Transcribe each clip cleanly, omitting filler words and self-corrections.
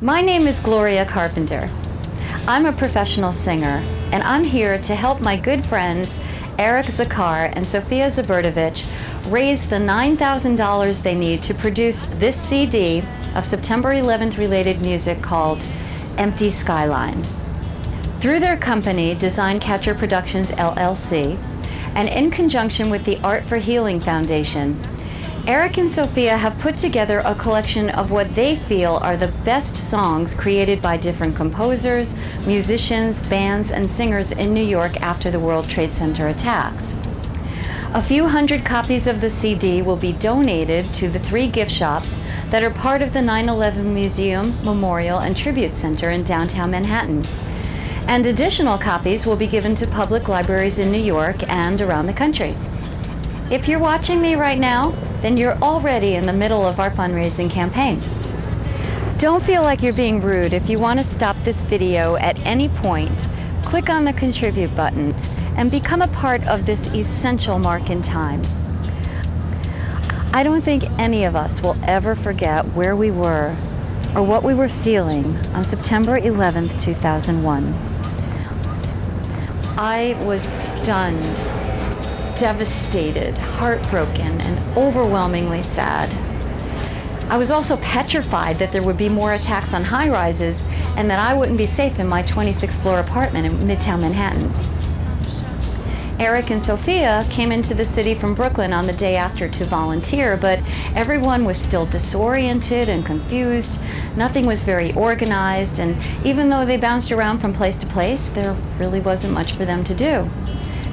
My name is Gloria Carpenter. I'm a professional singer, and I'm here to help my good friends Eric Zakar and Sofia Zabertovich raise the $9,000 they need to produce this CD of September 11th related music called Empty Skyline. Through their company, Design Catcher Productions LLC, and in conjunction with the Art for Healing Foundation, Eric and Sofia have put together a collection of what they feel are the best songs created by different composers, musicians, bands, and singers in New York after the World Trade Center attacks. A few hundred copies of the CD will be donated to the 3 gift shops that are part of the 9/11 Museum, Memorial, and Tribute Center in downtown Manhattan. And additional copies will be given to public libraries in New York and around the country. If you're watching me right now, then you're already in the middle of our fundraising campaign. Don't feel like you're being rude. If you want to stop this video at any point, click on the contribute button and become a part of this essential mark in time. I don't think any of us will ever forget where we were or what we were feeling on September 11th, 2001. I was stunned, devastated, heartbroken, and overwhelmingly sad. I was also petrified that there would be more attacks on high-rises and that I wouldn't be safe in my 26th floor apartment in Midtown Manhattan. Eric and Sofia came into the city from Brooklyn on the day after to volunteer, but everyone was still disoriented and confused. Nothing was very organized, and even though they bounced around from place to place, there really wasn't much for them to do.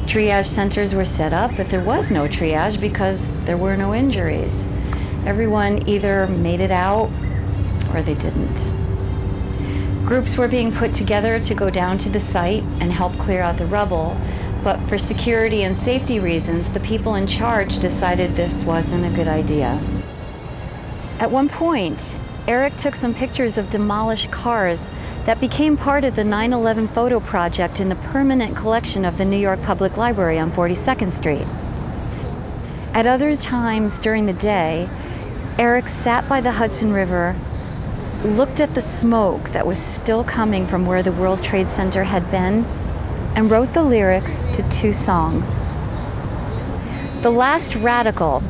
Triage centers were set up, but there was no triage because there were no injuries. Everyone either made it out or they didn't. Groups were being put together to go down to the site and help clear out the rubble, but for security and safety reasons, the people in charge decided this wasn't a good idea. At one point, Eric took some pictures of demolished cars that became part of the 9/11 photo project in the permanent collection of the New York Public Library on 42nd Street. At other times during the day, Eric sat by the Hudson River, looked at the smoke that was still coming from where the World Trade Center had been, and wrote the lyrics to 2 songs. The Last Radical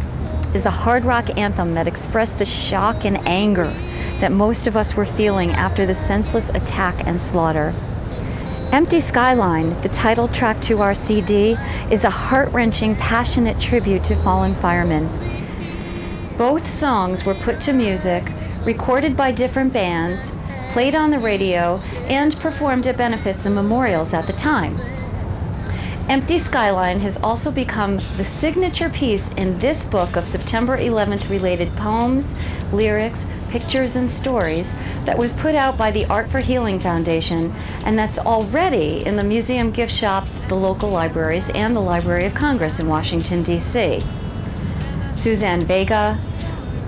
is a hard rock anthem that expressed the shock and anger that most of us were feeling after the senseless attack and slaughter. Empty Skyline, the title track to our CD, is a heart-wrenching, passionate tribute to fallen firemen. Both songs were put to music, recorded by different bands, played on the radio, and performed at benefits and memorials at the time. Empty Skyline has also become the signature piece in this book of September 11th related poems, lyrics, pictures, and stories that was put out by the Art for Healing Foundation, and that's already in the museum gift shops, the local libraries, and the Library of Congress in Washington, D.C. Suzanne Vega,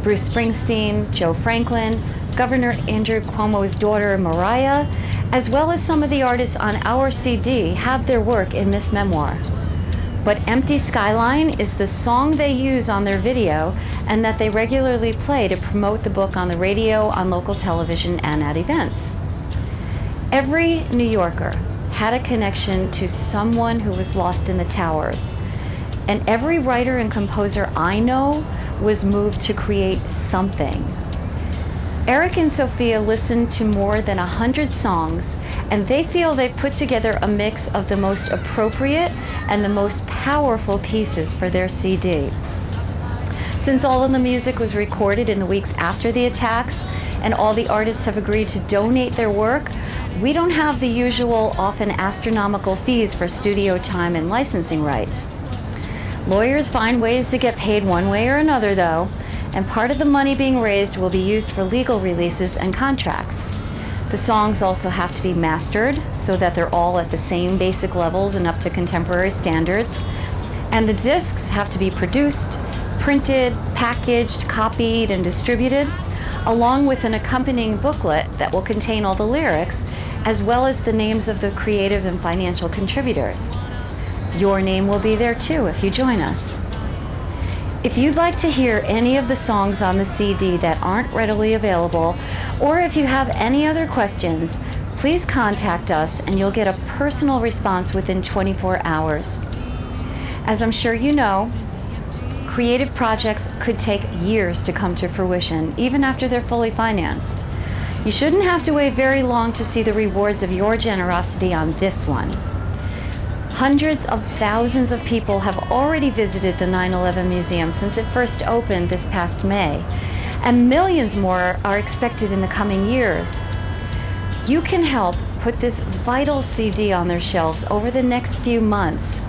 Bruce Springsteen, Joe Franklin, Governor Andrew Cuomo's daughter Mariah, as well as some of the artists on our CD have their work in this memoir. But Empty Skyline is the song they use on their video and that they regularly play to promote the book on the radio, on local television, and at events. Every New Yorker had a connection to someone who was lost in the towers, and every writer and composer I know was moved to create something. Eric and Sofia listened to more than 100 songs, and they feel they've put together a mix of the most appropriate and the most powerful pieces for their CD. Since all of the music was recorded in the weeks after the attacks, and all the artists have agreed to donate their work, we don't have the usual, often astronomical fees for studio time and licensing rights. Lawyers find ways to get paid one way or another, though, and part of the money being raised will be used for legal releases and contracts. The songs also have to be mastered so that they're all at the same basic levels and up to contemporary standards. And the discs have to be produced, printed, packaged, copied, and distributed, along with an accompanying booklet that will contain all the lyrics, as well as the names of the creative and financial contributors. Your name will be there too if you join us. If you'd like to hear any of the songs on the CD that aren't readily available, or if you have any other questions, please contact us and you'll get a personal response within 24 hours. As I'm sure you know, creative projects could take years to come to fruition, even after they're fully financed. You shouldn't have to wait very long to see the rewards of your generosity on this one. Hundreds of thousands of people have already visited the 9/11 Museum since it first opened this past May, and millions more are expected in the coming years. You can help put this vital CD on their shelves over the next few months,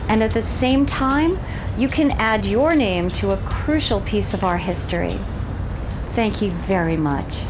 and at the same time, you can add your name to a crucial piece of our history. Thank you very much.